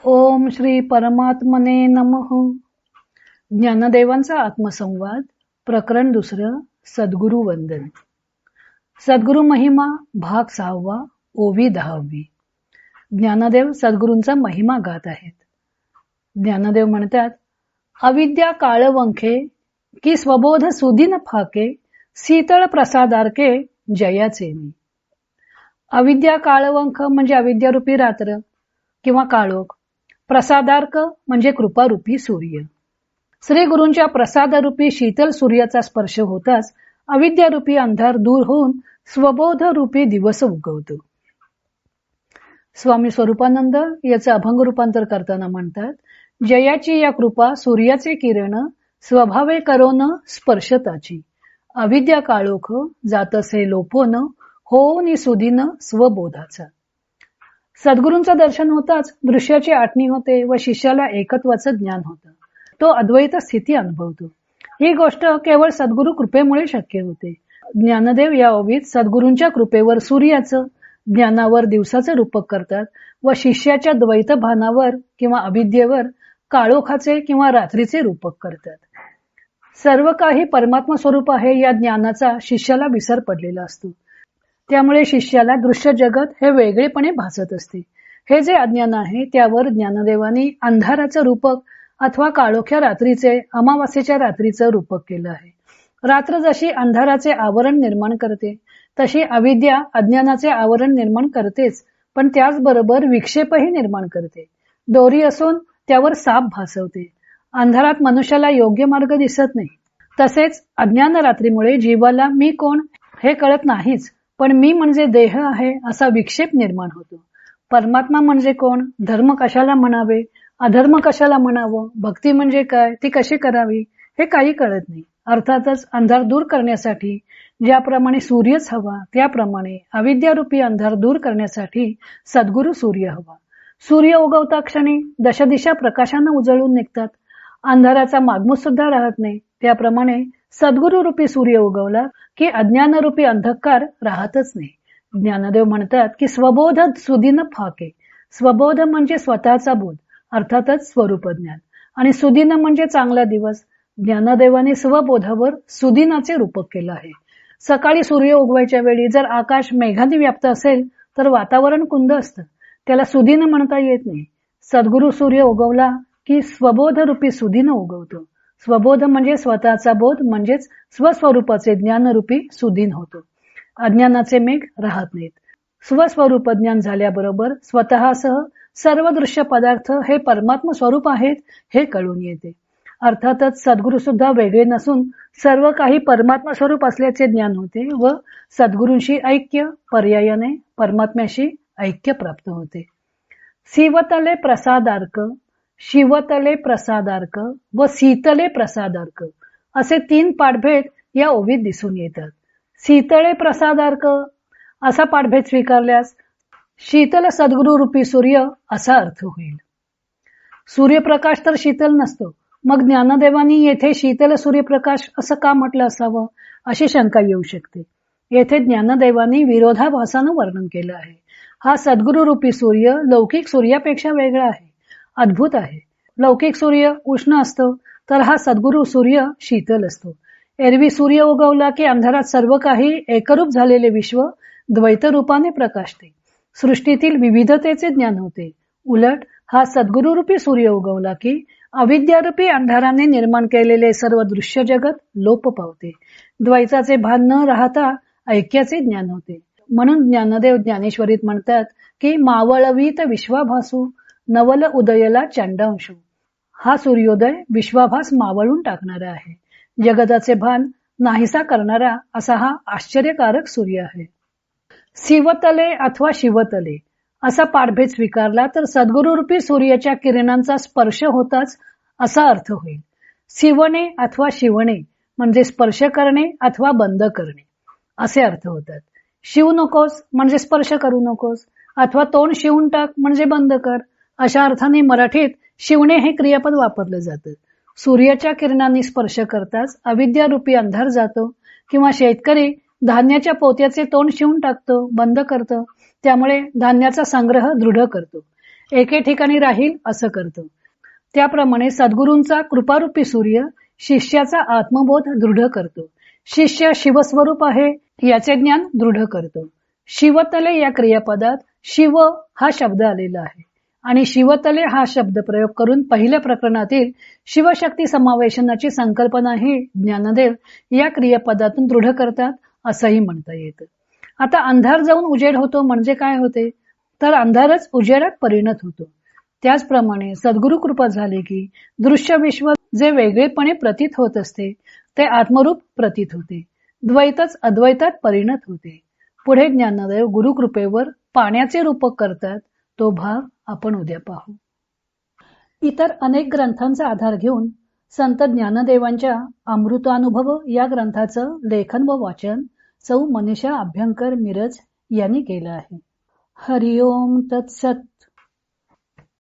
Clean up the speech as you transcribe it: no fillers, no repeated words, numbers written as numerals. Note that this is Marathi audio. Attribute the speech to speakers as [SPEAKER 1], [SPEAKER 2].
[SPEAKER 1] ओम श्री परमात्मने नमः. ज्ञानदेवांचा आत्मसंवाद प्रकरण 2 सद्गुरु वंदन. सद्गुरु महिमा भाग 6 ओवी 10. ज्ञानदेव सद्गुरूंचा महिमा गात आहेत. ज्ञानदेव म्हणतात, अविद्या काळवंखे की स्वबोध सुदीन फाके शीतळ प्रसादारके जयाचे मी. अविद्या काळवंख म्हणजे अविद्यारूपी रात्र किंवा काळोख. प्रसादार्क म्हणजे कृपारूपी सूर्य. श्री गुरूंच्या प्रसादरूपी शीतल सूर्याचा स्पर्श होताच अविद्यारूपी अंधार दूर होऊन स्वबोध रूपी दिवस उगवतो. स्वामी स्वरूपानंद याचं अभंग रूपांतर करताना म्हणतात, जयाची या कृपा सूर्याचे किरण स्वभावे करोन स्पर्शताची. अविद्या काळोख जातसे लोपोन होऊन सुदीन स्वबोधाचा. सद्गुरूंचं दर्शन होताच दृश्याची आठणी होते व शिष्याला एकत्वाचं ज्ञान होतं. तो अद्वैत स्थिती अनुभवतो. ही गोष्ट केवळ सद्गुरु कृपेमुळे शक्य होते. ज्ञानदेव या ओवीत सद्गुरूंच्या कृपेवर सूर्याचं, ज्ञानावर दिवसाचं रूपक करतात व शिष्याच्या द्वैत भानावर किंवा अविद्येवर काळोखाचे किंवा रात्रीचे रूपक करतात. सर्व काही परमात्मा स्वरूप आहे या ज्ञानाचा शिष्याला विसर पडलेला असतो. त्यामुळे शिष्याला दृश्य जगत हे वेगळेपणे भासत असते. हे जे अज्ञान आहे त्यावर ज्ञानदेवानी अंधाराचं रूपक अथवा काळोख्या रात्रीचे, अमावास्येच्या रात्रीचं रूपक केलं आहे. रात्र जशी अंधाराचे आवरण निर्माण करते तशी अविद्या अज्ञानाचे आवरण निर्माण करतेच, पण त्याचबरोबर विक्षेपही निर्माण करते. दोरी असून त्यावर साप भासवते. अंधारात मनुष्याला योग्य मार्ग दिसत नाही. तसेच अज्ञान रात्रीमुळे जीवाला मी कोण हे कळत नाहीच, पण मी म्हणजे देह आहे असा विक्षेप निर्माण होतो. परमात्मा म्हणजे कोण, धर्म कशाला म्हणावे, अधर्म कशाला म्हणावं, भक्ती म्हणजे काय, ती कशी करावी, हे काही कळत नाही. अर्थातच अंधार दूर करण्यासाठी ज्याप्रमाणे सूर्यच हवा त्याप्रमाणे अविद्यारूपी अंधार दूर करण्यासाठी सद्गुरु सूर्य हवा. सूर्य उगवता क्षणी दशदिशा प्रकाशानं उजळून निघतात. अंधाराचा मागमूस सुद्धा राहत नाही. त्याप्रमाणे सद्गुरु रूपी सूर्य उगवला की अज्ञानरूपी अंधकार राहतच नाही. ज्ञानदेव म्हणतात की स्वबोध सुदीन फाके. स्वबोध म्हणजे स्वतःचा बोध, अर्थातच स्वरूप ज्ञान, आणि सुदीन म्हणजे चांगला दिवस. ज्ञानदेवाने स्वबोधावर सुदिनाचे रूपक केलं आहे. सकाळी सूर्य उगवायच्या वेळी जर आकाश मेघाने व्याप्त असेल तर वातावरण कुंद असतं, त्याला सुदीन म्हणता येत नाही. सद्गुरु सूर्य उगवला की स्वबोध रूपी सुदीन उगवतो. स्वबोध म्हणजे स्वतःचा बोध, म्हणजेच स्वस्वरूपाचे ज्ञानरूपी सुदीन होतो. अज्ञानाचे मेघ राहत नाहीत. स्वस्वरूप ज्ञान झाल्याबरोबर स्वतःसह सर्व दृश्य पदार्थ हे परमात्मा स्वरूप आहेत हे कळून येते. अर्थातच सद्गुरु सुद्धा वेगळे नसून सर्व काही परमात्मा स्वरूप असल्याचे ज्ञान होते व सद्गुरूंशी ऐक्य, पर्यायाने परमात्म्याशी ऐक्य प्राप्त होते. शिवतले प्रसादार्क, शिवतले प्रसादार्क व शीतले प्रसादार्क असे 3 पाठभेद या ओवीत दिसून येतात. शीतळे प्रसादार्क असा पाठभेद स्वीकारल्यास शीतल सद्गुरु रूपी सूर्य असा अर्थ होईल. सूर्यप्रकाश तर शीतल नसतो, मग ज्ञानदेवानी येथे शीतल सूर्यप्रकाश असं का म्हटलं असावं अशी शंका येऊ शकते. येथे ज्ञानदेवानी विरोधाभासानं वर्णन केलं आहे. हा सद्गुरु रूपी सूर्य लौकिक सूर्यापेक्षा वेगळा आहे, अद्भुत आहे. लौकिक सूर्य उष्ण असतो तर हा सद्गुरु सूर्य शीतल असतो. एरवी सूर्य उगवला की अंधारात सर्व काही एकरूप झालेले विश्व द्वैत रूपाने प्रकाशते. सृष्टीतील विविधतेचे ज्ञान होते. उलट हा सद्गुरु रूपी सूर्य उगवला की अविद्यारूपी अंधाराने निर्माण केलेले सर्व दृश्य जगत लोप पावते. द्वैताचे भान न राहता ऐक्याचे ज्ञान होते. म्हणून ज्ञानदेव ज्ञानेश्वरीत म्हणतात की मावळवीत विश्वाभासू नवल उदयला चंडांशू. हा सूर्योदय विश्वाभास मावळून टाकणारा आहे. जगताचे भान नाहीसा करणारा असा हा आश्चर्यकारक सूर्य आहे. शिवतले अथवा शिवतले असा पाठभेद स्वीकारला तर सद्गुरु रूपी सूर्याच्या किरणांचा स्पर्श होताच असा अर्थ होईल. शिवणे अथवा शिवणे म्हणजे स्पर्श करणे अथवा बंद करणे असे अर्थ होतात. शिवू नकोस म्हणजे स्पर्श करू नकोस, अथवा तोंड शिवून टाक म्हणजे बंद कर, अशा अर्थाने मराठीत शिवणे हे क्रियापद वापरलं जातं. सूर्याच्या किरणांनी स्पर्श करताच अविद्यारूपी अंधार जातो, किंवा शेतकरी धान्याच्या पोत्याचे तोंड शिवून टाकतो, बंद करतो, त्यामुळे धान्याचा संग्रह दृढ करतो. एके ठिकाणी राहील असं करतो. त्याप्रमाणे सद्गुरूंचा कृपारूपी सूर्य शिष्याचा आत्मबोध दृढ करतो. शिष्य शिवस्वरूप आहे याचे ज्ञान दृढ करतो. शिवतले या क्रियापदात शिव हा शब्द आलेला आहे आणि शिवतले हा शब्द प्रयोग करून पहिल्या प्रकरणातील शिवशक्ती समावेशनाची संकल्पना ही ज्ञानदेव या क्रियापदातून दृढ करतात असंही म्हणता येतं. आता अंधार जाऊन उजेड होतो म्हणजे काय होते, तर अंधारच उजेडात परिणत होतो. त्याचप्रमाणे सद्गुरु कृपा झाली की दृश्य विश्व जे वेगळेपणे प्रतीत होत असते ते आत्मरूप प्रतीत होते. द्वैतच अद्वैतात परिणत होते. पुढे ज्ञानदेव गुरुकृपेवर पाण्याचे रूपक करतात. तो भाग आपण उद्या पाहू. इतर अनेक ग्रंथांचा आधार घेऊन संत ज्ञानदेवांच्या अमृतानुभव या ग्रंथाचं लेखन व वाचन सौ मनीषा अभ्यंकर मिरज यांनी केलं आहे. हरिओम तत्सत.